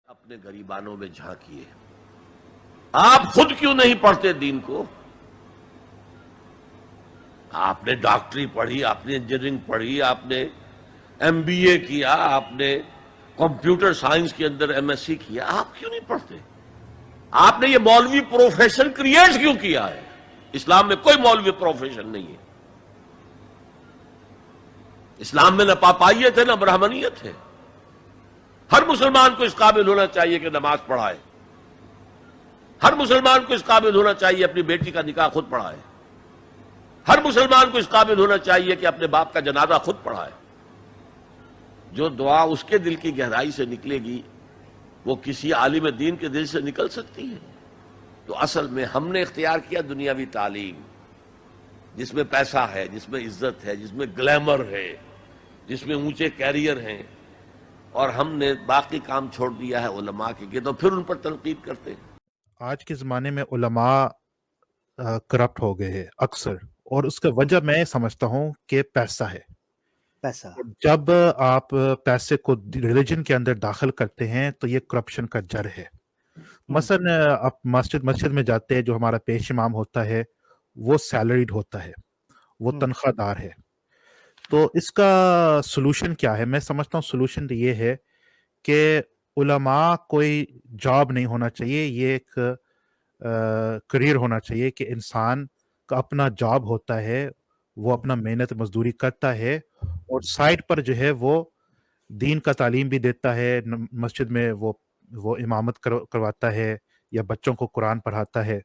اپنے غریبانوں میں جھانکیے. آپ خود کیوں نہیں پڑھتے دین کو؟ آپ نے ڈاکٹری پڑھی، آپ نے انجینئرنگ پڑھی، آپ نے ایم بی اے کیا، آپ نے کمپیوٹر سائنس کے اندر ایم ایس سی کیا، آپ کیوں نہیں پڑھتے؟ آپ نے یہ مولوی پروفیشن کریٹ کیوں کیا ہے؟ اسلام میں کوئی مولوی پروفیشن نہیں ہے. اسلام میں نہ پاپائیت ہے نہ برہمنیت ہے. ہر مسلمان کو اس قابل ہونا چاہیے کہ نماز پڑھائے. ہر مسلمان کو اس قابل ہونا چاہیے اپنی بیٹی کا نکاح خود پڑھائے. ہر مسلمان کو اس قابل ہونا چاہیے کہ اپنے باپ کا جنازہ خود پڑھائے. جو دعا اس کے دل کی گہرائی سے نکلے گی وہ کسی عالم دین کے دل سے نکل سکتی ہے. تو اصل میں ہم نے اختیار کیا دنیاوی تعلیم، جس میں پیسہ ہے، جس میں عزت ہے، جس میں گلیمر ہے، جس میں اونچے کیریئر ہیں، اور ہم نے باقی کام چھوڑ دیا ہے علماء کے تو پھر ان پر تنقید کرتے ہیں. آج کے زمانے میں علماء کرپٹ ہو گئے ہیں اکثر، اور اس کا وجہ میں سمجھتا ہوں کہ پیسہ ہے. پیسہ. جب آپ پیسے کو ریلیجن کے اندر داخل کرتے ہیں تو یہ کرپشن کا جڑ ہے. مثلا آپ مسجد میں جاتے ہیں، جو ہمارا پیش امام ہوتا ہے وہ سیلریڈ ہوتا ہے، وہ تنخواہ دار ہے. تو اس کا سلوشن کیا ہے؟ میں سمجھتا ہوں سلوشن یہ ہے کہ علماء کوئی جاب نہیں ہونا چاہیے، یہ ایک کریئر ہونا چاہیے کہ انسان کا اپنا جاب ہوتا ہے، وہ اپنا محنت مزدوری کرتا ہے، اور سائڈ پر جو ہے وہ دین کا تعلیم بھی دیتا ہے، مسجد میں وہ امامت کرواتا ہے یا بچوں کو قرآن پڑھاتا ہے.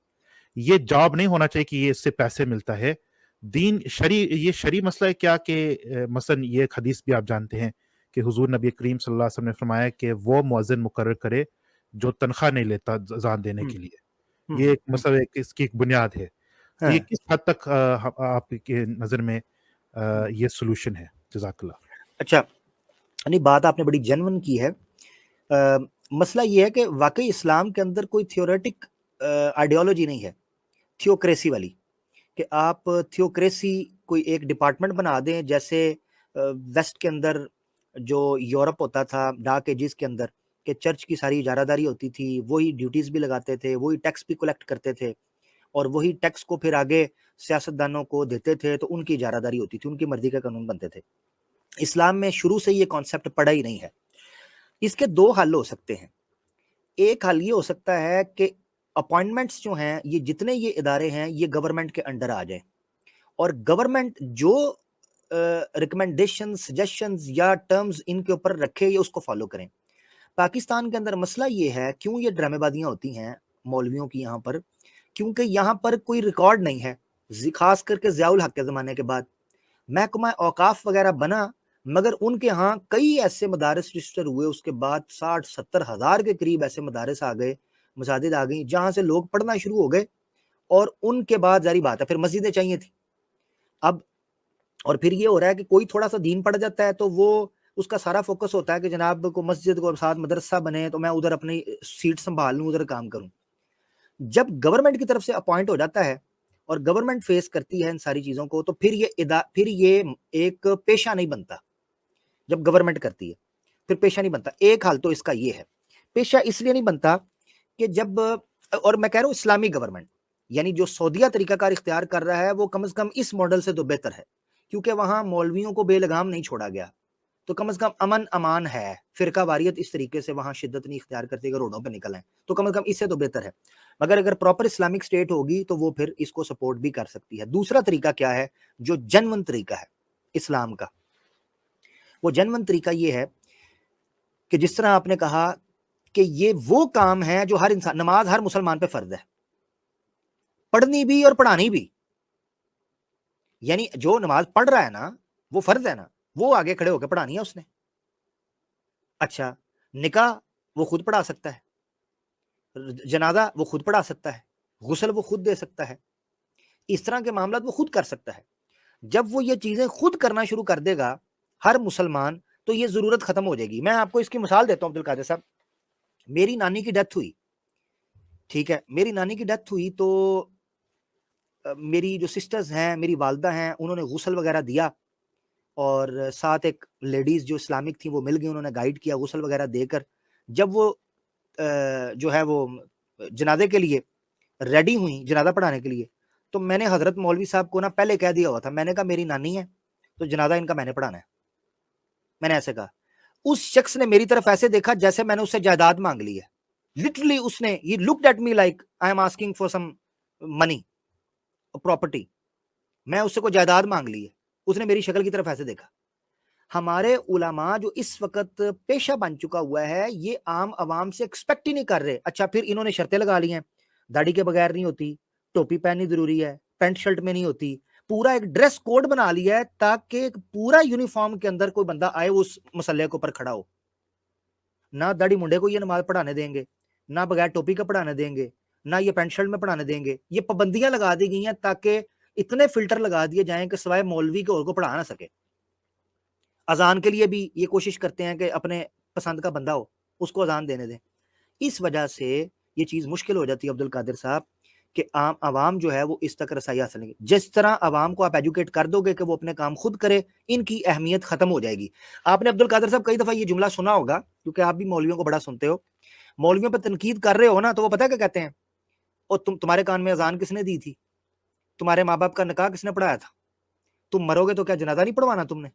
یہ جاب نہیں ہونا چاہیے کہ یہ اس سے پیسے ملتا ہے. دین یہ شرعی مسئلہ ہے کیا کہ مثلا یہ ایک حدیث بھی آپ جانتے ہیں کہ حضور نبی کریم صلی اللہ علیہ وسلم نے فرمایا کہ وہ مؤذن مقرر کرے جو تنخواہ نہیں لیتا اذان دینے کے لیے. یہ ایک مسئلہ اس کی ایک بنیاد ہے. تو یہ کس حد تک آپ کے نظر میں یہ سلوشن ہے؟ جزاک اللہ. اچھا، یعنی بات آپ نے بڑی جنون کی ہے. مسئلہ یہ ہے کہ واقعی اسلام کے اندر کوئی تھیوریٹک آئیڈیالوجی نہیں ہے تھیوکریسی والی، کہ آپ تھیوکریسی کوئی ایک ڈپارٹمنٹ بنا دیں، جیسے ویسٹ کے اندر جو یورپ ہوتا تھا ڈارک ایجز کے اندر، کہ چرچ کی ساری اجارہ داری ہوتی تھی، وہی ڈیوٹیز بھی لگاتے تھے، وہی ٹیکس بھی کلیکٹ کرتے تھے، اور وہی ٹیکس کو پھر آگے سیاستدانوں کو دیتے تھے، تو ان کی اجارہ داری ہوتی تھی، ان کی مرضی کا قانون بنتے تھے. اسلام میں شروع سے یہ کانسیپٹ پڑا ہی نہیں ہے. اس کے دو حل ہو سکتے ہیں. ایک حل یہ ہو سکتا ہے کہ اپوائنٹمنٹس جو ہیں، یہ جتنے یہ ادارے ہیں یہ گورنمنٹ کے انڈر آ جائیں، اور گورنمنٹ جو ریکمنڈیشن سجیشنز یا ٹرمز ان کے اوپر رکھے یہ اس کو فالو کریں. پاکستان کے اندر مسئلہ یہ ہے، کیوں یہ ڈرامے بازیاں ہوتی ہیں مولویوں کی یہاں پر، کیونکہ یہاں پر کوئی ریکارڈ نہیں ہے. خاص کر کے ضیاء الحق کے زمانے کے بعد محکمہ اوقاف وغیرہ بنا، مگر ان کے ہاں کئی ایسے مدارس رجسٹر ہوئے، اس کے بعد 60-70 ہزار کے قریب ایسے مدارس آ گئے، مساجد آ گئیں جہاں سے لوگ پڑھنا شروع ہو گئے، اور ان کے بعد ظاہری بات ہے پھر مسجدیں چاہیے تھیں. اب اور پھر یہ ہو رہا ہے کہ کوئی تھوڑا سا دین پڑھ جاتا ہے تو وہ اس کا سارا فوکس ہوتا ہے کہ جناب کو مسجد کو ساتھ مدرسہ بنے تو میں ادھر اپنی سیٹ سنبھال لوں، ادھر کام کروں. جب گورنمنٹ کی طرف سے اپوائنٹ ہو جاتا ہے اور گورنمنٹ فیس کرتی ہے ان ساری چیزوں کو، تو پھر یہ ایک پیشہ نہیں بنتا. جب گورنمنٹ کرتی ہے پھر پیشہ نہیں بنتا. ایک حال تو اس کا یہ ہے، پیشہ اس لیے نہیں بنتا کہ جب، اور میں کہہ رہا ہوں اسلامی گورنمنٹ، یعنی جو سعودیہ طریقہ کار اختیار کر رہا ہے وہ کم از کم اس ماڈل سے تو بہتر ہے، کیونکہ وہاں مولویوں کو بے لگام نہیں چھوڑا گیا، تو کم از کم امن امان ہے. فرقہ واریت اس طریقے سے وہاں شدت نہیں اختیار کرتے کہ روڈوں پہ نکل آئیں، تو کم از کم اس سے تو بہتر ہے. مگر اگر پراپر اسلامک اسٹیٹ ہوگی تو وہ پھر اس کو سپورٹ بھی کر سکتی ہے. دوسرا طریقہ کیا ہے جو جنون طریقہ ہے اسلام کا؟ وہ جنون طریقہ یہ ہے کہ جس طرح آپ نے کہا کہ یہ وہ کام ہے جو ہر انسان، نماز ہر مسلمان پہ فرض ہے، پڑھنی بھی اور پڑھانی بھی. یعنی جو نماز پڑھ رہا ہے نا وہ فرض ہے نا، وہ آگے کھڑے ہو کے پڑھانی ہے اس نے. اچھا، نکاح وہ خود پڑھا سکتا ہے، جنازہ وہ خود پڑھا سکتا ہے، غسل وہ خود دے سکتا ہے، اس طرح کے معاملات وہ خود کر سکتا ہے. جب وہ یہ چیزیں خود کرنا شروع کر دے گا ہر مسلمان، تو یہ ضرورت ختم ہو جائے گی. میں آپ کو اس کی مثال دیتا ہوں. عبدالقادر صاحب، میری نانی کی ڈیتھ ہوئی، ٹھیک ہے، میری نانی کی ڈیتھ ہوئی تو میری جو سسٹرز ہیں، میری والدہ ہیں، انہوں نے غسل وغیرہ دیا، اور ساتھ ایک لیڈیز جو اسلامک تھی وہ مل گئی، انہوں نے گائیڈ کیا غسل وغیرہ دے کر. جب وہ جو ہے وہ جنازے کے لیے ریڈی ہوئی جنازہ پڑھانے کے لیے، تو میں نے حضرت مولوی صاحب کو نا پہلے کہہ دیا ہوا تھا، میں نے کہا میری نانی ہے تو جنازہ ان کا میں نے پڑھانا ہے، میں نے ایسے کہا. اس شخص نے میری طرف ایسے دیکھا جیسے میں نے اس سے جائیداد مانگ لی ہے، لٹرلی اس نے he looked at me like I am asking for some money or property. میں اس سے کوئی جائیداد مانگ لی ہے، اس نے میری شکل کی طرف ایسے دیکھا. ہمارے علماء جو اس وقت پیشہ بن چکا ہوا ہے، یہ عام عوام سے ایکسپیکٹ ہی نہیں کر رہے. اچھا پھر انہوں نے شرطیں لگا لی ہیں، داڑھی کے بغیر نہیں ہوتی، ٹوپی پہننی ضروری ہے، پینٹ شرٹ میں نہیں ہوتی، پورا ایک ڈریس کوڈ بنا لیا ہے تاکہ پورا یونیفارم کے اندر کوئی بندہ آئے اس مسئلے کے اوپر کھڑا ہو. نہ داڑھی منڈے کو یہ نماز پڑھانے دیں گے، نہ بغیر ٹوپی کا پڑھانے دیں گے، نہ یہ پینٹ شرٹ میں پڑھانے دیں گے. یہ پابندیاں لگا دی گئی ہیں تاکہ اتنے فلٹر لگا دیے جائیں کہ سوائے مولوی کے اور کو پڑھا نہ سکے. اذان کے لیے بھی یہ کوشش کرتے ہیں کہ اپنے پسند کا بندہ ہو اس کو اذان دینے دیں. اس وجہ سے یہ چیز مشکل ہو جاتی ہے عبد القادر صاحب کہ عام عوام جو ہے وہ اس تک رسائی حاصل نہیں. جس طرح عوام کو آپ ایجوکیٹ کر دو گے کہ وہ اپنے کام خود کرے، ان کی اہمیت ختم ہو جائے گی. آپ نے عبد القادر صاحب کئی دفعہ یہ جملہ سنا ہوگا کیونکہ آپ بھی مولویوں کو بڑا سنتے ہو. مولویوں پہ تنقید کر رہے ہو نا تو وہ پتہ ہے کیا کہتے ہیں، اور تمہارے کان میں اذان کس نے دی تھی، تمہارے ماں باپ کا نکاح کس نے پڑھایا تھا، تم مرو گے تو کیا جنازہ نہیں پڑھوانا تم نے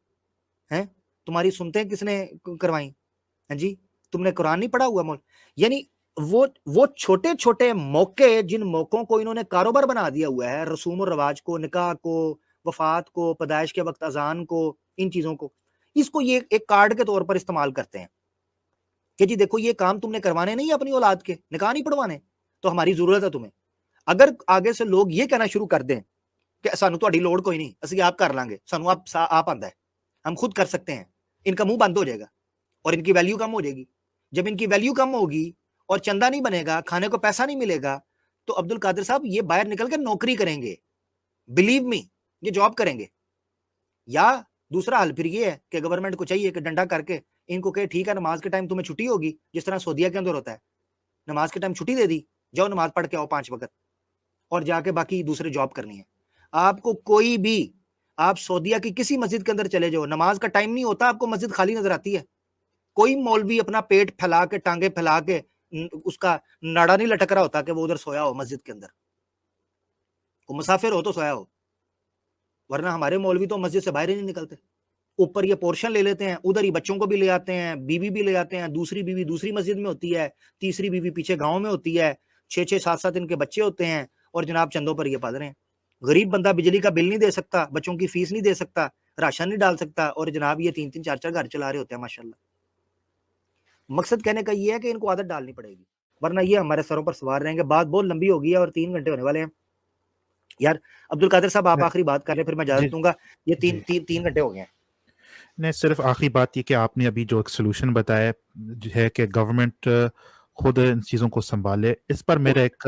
ہیں، تمہاری سنتیں کس نے کروائیں، ہاں جی، تم نے قرآن نہیں پڑھا ہوا مول. یعنی وہ چھوٹے چھوٹے موقع جن موقعوں کو انہوں نے کاروبار بنا دیا ہوا ہے، رسوم و رواج کو، نکاح کو، وفات کو، پیدائش کے وقت اذان کو، ان چیزوں کو، اس کو یہ ایک کارڈ کے طور پر استعمال کرتے ہیں کہ جی دیکھو یہ کام تم نے کروانے نہیں اپنی اولاد کے، نکاح نہیں پڑھوانے تو ہماری ضرورت ہے تمہیں. اگر آگے سے لوگ یہ کہنا شروع کر دیں کہ سانو تہاڈی لوڑ کوئی نہیں، اسی آپ کر لیں گے، سانو آپ آندا ہے، ہم خود کر سکتے ہیں، ان کا منہ بند ہو جائے گا اور ان کی ویلیو کم ہو جائے گی. جب ان کی ویلیو کم ہوگی اور چندہ نہیں بنے گا، کھانے کو پیسہ نہیں ملے گا، تو عبد القادر صاحب یہ باہر نکل کے نوکری کریں گے، بلیو می یہ جاب کریں گے. یا دوسرا حل پھر یہ ہے کہ گورنمنٹ کو چاہیے کہ ڈنڈا کر کے ان کو کہ ٹھیک ہے نماز کے ٹائم تمہیں چھٹی ہوگی، جس طرح سعودیہ کے اندر ہوتا ہے، نماز کے ٹائم چھٹی دے دی، جاؤ نماز پڑھ کے آؤ 5 وقت، اور جا کے باقی دوسرے جاب کرنی ہے. آپ کو کوئی بھی، آپ سعودیہ کی کسی مسجد کے اندر چلے جاؤ، نماز کا ٹائم نہیں ہوتا، آپ کو مسجد خالی نظر آتی ہے. کوئی مولوی اپنا پیٹ پھیلا کے، ٹانگیں پھیلا کے، اس کا ناڑا نہیں لٹک رہا ہوتا کہ وہ ادھر سویا ہو مسجد کے اندر، وہ مسافر ہو تو سویا ہو. ورنہ ہمارے مولوی تو مسجد سے باہر ہی نہیں نکلتے، اوپر یہ پورشن لے لیتے ہیں، ادھر ہی بچوں کو بھی لے آتے ہیں، بیوی بھی لے آتے ہیں، دوسری بیوی دوسری مسجد میں ہوتی ہے، تیسری بیوی پیچھے گاؤں میں ہوتی ہے، 6 7 ان کے بچے ہوتے ہیں، اور جناب چندوں پر یہ پال رہے ہیں. غریب بندہ بجلی کا بل نہیں دے سکتا، بچوں کی فیس نہیں دے سکتا، راشن نہیں ڈال سکتا، اور جناب یہ 3 4 گھر چلا رہے ہوتے ہیں ماشاءاللہ. مقصد کہنے کا یہ ہے کہ ان کو عادت ڈالنی پڑے گی، ورنہ یہ ہمارے سروں پر سوار رہیں گے. بات بہت لمبی ہو گئی ہے اور 3 گھنٹے ہونے والے ہیں. یار عبد القادر صاحب آپ آخری بات کر رہے ہیں، پھر میں اجازت دوں گا. یہ 3 گھنٹے ہو گئے ہیں. نہیں، صرف آخری بات یہ کہ آپ نے ابھی جو ایک سلوشن بتایا ہے کہ گورنمنٹ خود ان چیزوں کو سنبھالے، اس پر میرا ایک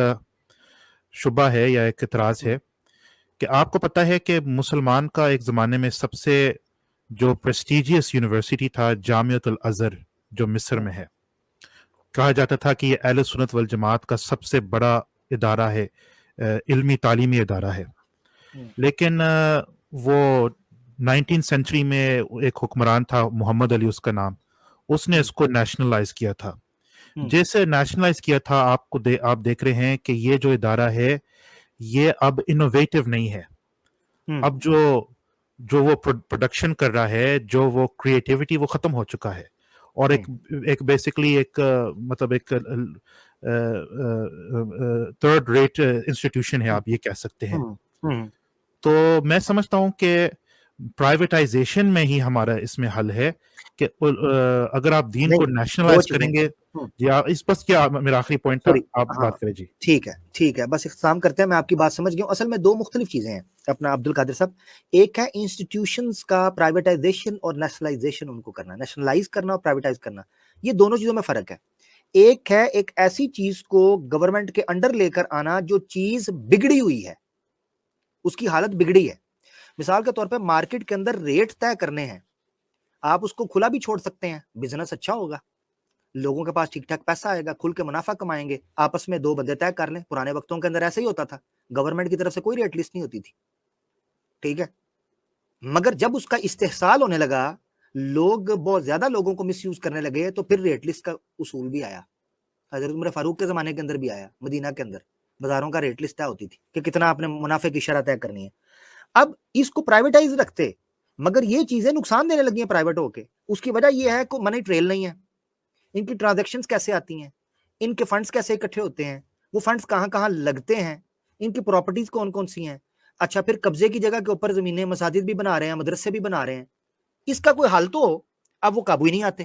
شبہ ہے یا ایک اعتراض ہے کہ آپ کو پتہ ہے کہ مسلمان کا ایک زمانے میں سب سے جو پریسٹیجیس یونیورسٹی تھا جامعۃ الازہر جو مصر میں ہے، کہا جاتا تھا کہ یہ اہل سنت والجماعت کا سب سے بڑا ادارہ ہے، علمی تعلیمی ادارہ ہے. لیکن وہ 19 سینچری میں ایک حکمران تھا محمد علی اس کا نام، اس نے اس کو نیشنلائز کیا تھا. جیسے نیشنلائز کیا تھا آپ دیکھ رہے ہیں کہ یہ جو ادارہ ہے یہ اب انوویٹو نہیں ہے. اب جو وہ پروڈکشن کر رہا ہے، جو وہ کریٹیوٹی، وہ ختم ہو چکا ہے، اور ایک بیسکلی ایک مطلب ایک تھرڈ ریٹ انسٹیٹیوشن ہے، آپ یہ کہہ سکتے ہیں. تو میں سمجھتا ہوں کہ پرائیویٹائزیشن میں ہی ہمارا اس میں حل ہے کہ اگر آپ دین کو نیشنلائز کریں گے. یا اس بس کیا میرا آخری پوائنٹ تھا، آپ بات کریں. جی ٹھیک ہے، بس اختتام کرتے ہیں. میں آپ کی بات سمجھ گیا ہوں. اصل میں 2 مختلف چیزیں ہیں اپنا عبد القادر صاحب. ایک ہے انسٹیٹیوشنز کا پرائیویٹائزیشن اور نیشنلائزیشن، ان کو کرنا، نیشنلائز کرنا اور پرائیویٹائز کرنا، یہ دونوں چیزوں میں فرق ہے. ایک ہے ایک ایسی چیز کو گورنمنٹ کے انڈر لے کر آنا جو چیز بگڑی ہوئی ہے، اس کی حالت بگڑی ہے. مثال کے طور پہ مارکیٹ کے اندر ریٹ طے کرنے ہیں، آپ اس کو کھلا بھی چھوڑ سکتے ہیں، بزنس اچھا ہوگا، لوگوں کے پاس ٹھیک ٹھاک پیسہ آئے گا، کھل کے منافع کمائیں گے، آپس میں 2 بندے طے کر لیں. پرانے وقتوں کے اندر ایسا ہی ہوتا تھا، گورنمنٹ کی طرف سے کوئی ریٹ لسٹ نہیں ہوتی تھی، ٹھیک ہے. مگر جب اس کا استحصال ہونے لگا، لوگ بہت زیادہ لوگوں کو مس یوز کرنے لگے، تو پھر ریٹ لسٹ کا اصول بھی آیا. حضرت عمر فاروق کے زمانے کے اندر بھی آیا, مدینہ کے اندر بازاروں کا ریٹ لسٹ طے ہوتی تھی کہ کتنا آپ نے منافع کی شرح طے کرنی ہے. اب اس کو پرائیویٹائز رکھتے, مگر یہ چیزیں نقصان دینے لگی ہیں پرائیویٹ ہو کے. اس کی وجہ یہ ہے کہ منی ٹریل نہیں ہے, ان کی ٹرانزیکشنز کیسے آتی ہیں, ان کے فنڈز کیسے اکٹھے ہوتے ہیں, وہ فنڈز کہاں کہاں لگتے ہیں, ان کی پراپرٹیز کون کون سی ہیں. اچھا پھر قبضے کی جگہ کے اوپر زمینیں مساجد بھی بنا رہے ہیں, مدرسے بھی بنا رہے ہیں. اس کا کوئی حل تو ہو. اب وہ قابو ہی نہیں آتے.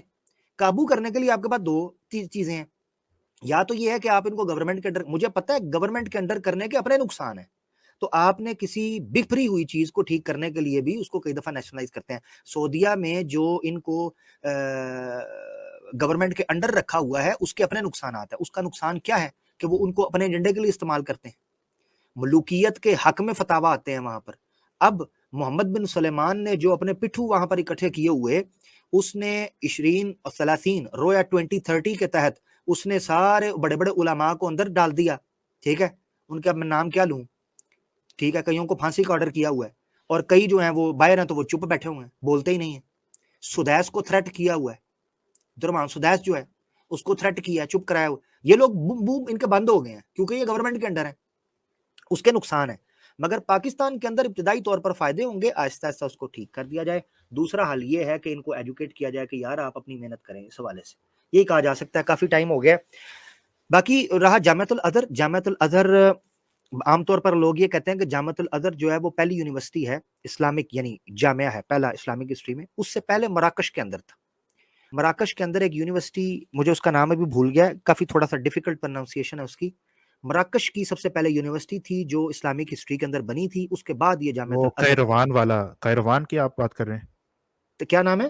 قابو کرنے کے لیے آپ کے پاس دو چیزیں ہیں. یا تو یہ ہے کہ آپ ان کو گورنمنٹ کے انڈر, مجھے پتا ہے گورنمنٹ کے انڈر کرنے کے اپنے نقصان ہیں, تو آپ نے کسی بکھری ہوئی چیز کو ٹھیک کرنے کے لیے بھی اس کو کئی دفعہ نیشنلائز کرتے ہیں. سعودیہ میں جو ان کو گورنمنٹ کے انڈر رکھا ہوا ہے اس کے اپنے نقصانات ہیں. اس کا نقصان کیا ہے کہ وہ ان کو اپنے ایجنڈے کے لیے استعمال کرتے ہیں, ملوکیت کے حق میں فتاوی آتے ہیں وہاں پر. اب محمد بن سلیمان نے جو اپنے پٹھو وہاں پر اکٹھے کیے ہوئے, اس نے 20 اور 30 رویا 2030 کے تحت اس نے سارے بڑے بڑے علماء کو اندر ڈال دیا. ٹھیک ہے, ان کا میں نام کیا لوں, ٹھیک ہے, کئیوں کو پھانسی کا آرڈر کیا ہوا ہے, اور کئی جو ہیں وہ باہر ہیں تو وہ چپ بیٹھے ہوئے ہیں, بولتے ہی نہیں ہیں. سدیس کو تھریٹ کیا ہوا ہے, درمان سدیس جو ہے اس کو تھریٹ کیا, چپ کرایا ہوا. یہ لوگ بوم ان کے بند ہو گئے ہیں کیونکہ یہ گورنمنٹ کے انڈر ہیں, اس کے نقصان ہے. مگر پاکستان کے اندر ابتدائی طور پر فائدے ہوں گے, آہستہ آہستہ اس کو ٹھیک کر دیا جائے. دوسرا حل یہ ہے کہ ان کو ایجوکیٹ کیا جائے کہ یار آپ اپنی محنت کریں. اس حوالے سے یہی کہا جا سکتا ہے. کافی ٹائم ہو گیا. باقی رہا جامعۃ الازہر. جامعۃ الازہر عام طور پر لوگ یہ کہتے ہیں کہ جامعۃ الازہر جو ہے وہ پہلی یونیورسٹی ہے اسلامک, یعنی جامعہ ہے پہلا اسلامک ہسٹری میں. اس سے پہلے مراکش کے اندر تھا. مراکش کے اندر ایک یونیورسٹی, مجھے اس کا نام ابھی بھول گیا, کافی تھوڑا سا ڈیفیکلٹ پروننسیشن ہے اس کی. مراکش کی سب سے پہلے یونیورسٹی تھی جو اسلامک ہسٹری کے اندر بنی تھی. اس کے بعد یہ جامعۃ وہ الازہر. قیروان والا, قیروان کی آپ بات کر رہے ہیں؟ تو کیا نام ہے؟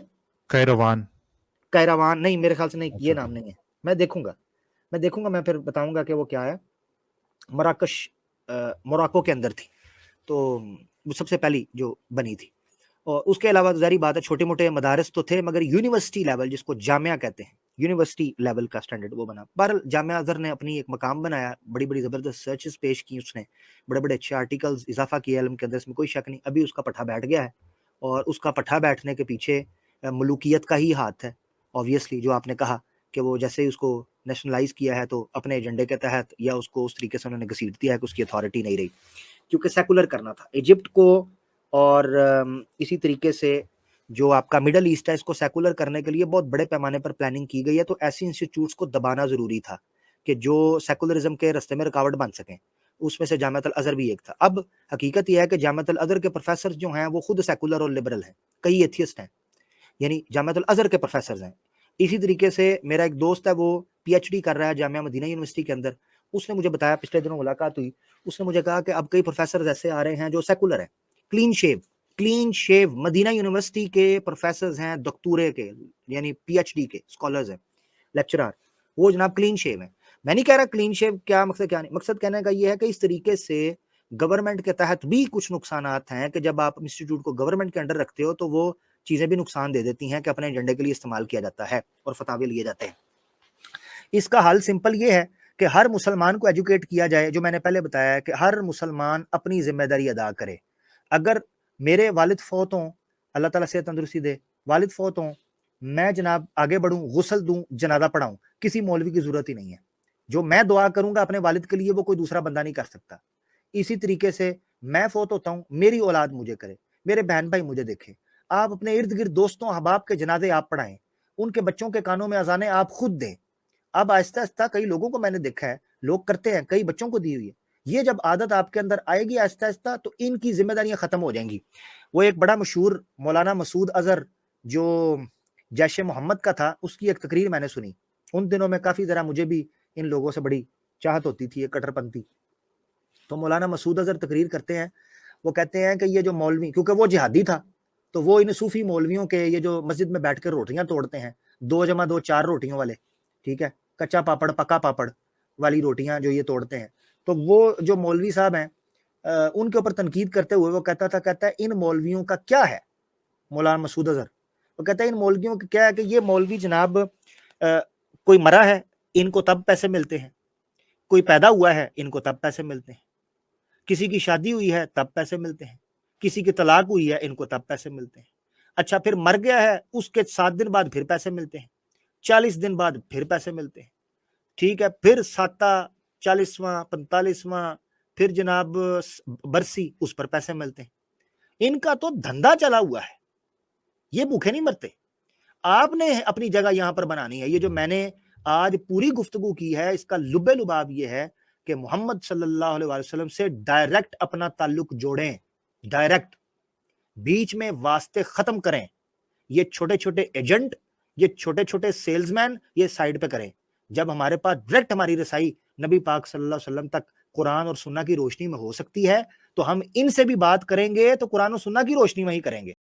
قیروان. قیروان نہیں, میرے خیال سے نہیں, یہ اچھا نام نہیں ہے. میں دیکھوں گا, میں پھر بتاؤں گا کہ وہ کیا ہے. مراکش موراکو کے اندر تھی, تو وہ سب سے پہلی جو بنی تھی. اور اس کے علاوہ ظاہری بات ہے چھوٹے موٹے مدارس تو تھے, مگر یونیورسٹی لیول جس کو جامعہ کہتے ہیں, یونیورسٹی لیول کا سٹینڈرڈ وہ بنا. بہرحال جامعہ ازہر نے اپنی ایک مقام بنایا, بڑی بڑی زبردست سرچز پیش کی اس نے, بڑے بڑے اچھے آرٹیکلز اضافہ کیا علم کے اندر, اس میں کوئی شک نہیں. ابھی اس کا پٹھا بیٹھ گیا ہے, اور اس کا پٹھا بیٹھنے کے پیچھے ملوکیت کا ہی ہاتھ ہے آبویسلی. جو آپ نے کہا کہ وہ جیسے اس کو نیشنلائز کیا ہے تو اپنے ایجنڈے کے تحت یا اس کو اس طریقے سے انہوں نے گھسیٹ دیا ہے کہ اس کی اتھارٹی نہیں رہی, کیونکہ سیکولر کرنا تھا ایجپٹ کو. اور اسی طریقے سے جو آپ کا مڈل ایسٹ ہے اس کو سیکولر کرنے کے لیے بہت بڑے پیمانے پر پلاننگ کی گئی ہے. تو ایسی انسٹیٹیوٹس کو دبانا ضروری تھا کہ جو سیکولرزم کے راستے میں رکاوٹ بن سکیں. اس میں سے جامعۃ الازہر بھی ایک تھا. اب حقیقت یہ ہے کہ جامعۃ الازہر کے پروفیسر جو ہیں وہ خود سیکولر اور لبرل ہیں, کئی ایتھیسٹ ہیں, یعنی جامعۃ الازہر کے پروفیسرز ہیں. اسی طریقے سے میرا ایک دوست ہے, وہ پی ایچ ڈی کر رہا ہے جامعہ مدینہ یونیورسٹی کے اندر. اس نے مجھے بتایا, پچھلے دنوں ملاقات ہوئی, اس نے مجھے کہا کہ اب کئی پروفیسرز ایسے آ رہے ہیں جو سیکولر ہیں, کلین شیو مدینہ یونیورسٹی کے پروفیسرز ہیں, دکتورے کے یعنی پی ایچ ڈی کے اسکالرز ہیں, لیکچرار, وہ جناب کلین شیو ہیں. میں نہیں کہہ رہا کلین شیو کیا مقصد, کیا نہیں مقصد, کہنے کا یہ ہے کہ اس طریقے سے گورنمنٹ کے تحت بھی کچھ نقصانات ہیں کہ جب آپ انسٹیٹیوٹ کو گورنمنٹ کے انڈر رکھتے ہو تو وہ چیزیں بھی نقصان دے دیتی ہیں کہ اپنے ایجنڈے کے لیے استعمال کیا جاتا ہے اور فتاوی لیے جاتے ہیں. اس کا حل سمپل یہ ہے کہ ہر مسلمان کو ایجوکیٹ کیا جائے, جو میں نے پہلے بتایا ہے کہ ہر مسلمان اپنی ذمہ داری ادا کرے. اگر میرے والد فوت ہوں, اللہ تعالیٰ سے تندرستی دے, والد فوت ہوں, میں جناب آگے بڑھوں, غسل دوں, جنازہ پڑھاؤں, کسی مولوی کی ضرورت ہی نہیں ہے. جو میں دعا کروں گا اپنے والد کے لیے وہ کوئی دوسرا بندہ نہیں کر سکتا. اسی طریقے سے میں فوت ہوتا ہوں, میری اولاد مجھے کرے, میرے بہن بھائی مجھے دیکھے. آپ اپنے ارد گرد دوستوں احباب کے جنازے آپ پڑھائیں, ان کے بچوں کے کانوں میں اذانیں آپ خود دیں. اب آہستہ آہستہ کئی لوگوں کو میں نے دیکھا ہے, لوگ کرتے ہیں, کئی بچوں کو دی ہوئی ہے. یہ جب عادت آپ کے اندر آئے گی آہستہ آہستہ تو ان کی ذمہ داریاں ختم ہو جائیں گی. وہ ایک بڑا مشہور مولانا مسعود اظہر جو جیش محمد کا تھا, اس کی ایک تقریر میں نے سنی. ان دنوں میں کافی ذرا مجھے بھی ان لوگوں سے بڑی چاہت ہوتی تھی, ایک کٹر پنتھی. تو مولانا مسعود اظہر تقریر کرتے ہیں, وہ کہتے ہیں کہ یہ جو مولوی, کیونکہ وہ جہادی تھا, تو وہ ان صوفی مولویوں کے یہ جو مسجد میں بیٹھ کر روٹیاں توڑتے ہیں, 2 × 2 4 روٹیوں والے, ٹھیک ہے, کچا پاپڑ پکا پاپڑ والی روٹیاں جو یہ توڑتے ہیں, تو وہ جو مولوی صاحب ہیں ان کے اوپر تنقید کرتے ہوئے وہ کہتا ہے ان مولویوں کا کیا ہے, مولانا مسعود اظہر وہ کہتا ہے ان مولویوں کا کیا ہے کہ یہ مولوی جناب کوئی مرا ہے ان کو تب پیسے ملتے ہیں, کوئی پیدا ہوا ہے ان کو تب پیسے ملتے ہیں, کسی کی شادی ہوئی ہے تب پیسے ملتے ہیں, کسی کی طلاق ہوئی ہے ان کو تب پیسے ملتے ہیں. اچھا پھر مر گیا ہے اس کے 7 دن بعد پھر پیسے ملتے ہیں, 40 دن بعد پھر پیسے ملتے ہیں. ٹھیک ہے، پھر ساتہ 40واں 45واں، پھر جناب برسی، اس پر پیسے ملتے ہیں. ان کا تو دھندا چلا ہوا ہے، یہ بھوکے نہیں مرتے. آپ نے اپنی جگہ یہاں پر بنانی ہے. یہ جو میں نے آج پوری گفتگو کی ہے، اس کا لب لباب یہ ہے کہ محمد صلی اللہ علیہ وسلم سے ڈائریکٹ اپنا تعلق جوڑیں، ڈائریکٹ، بیچ میں واسطے ختم کریں. یہ چھوٹے چھوٹے ایجنٹ، یہ چھوٹے چھوٹے سیلز مین، یہ سائیڈ پہ کریں. جب ہمارے پاس ڈائریکٹ ہماری رسائی نبی پاک صلی اللہ علیہ وسلم تک قرآن اور سنہ کی روشنی میں ہو سکتی ہے، تو ہم ان سے بھی بات کریں گے تو قرآن و سنہ کی روشنی میں ہی کریں گے.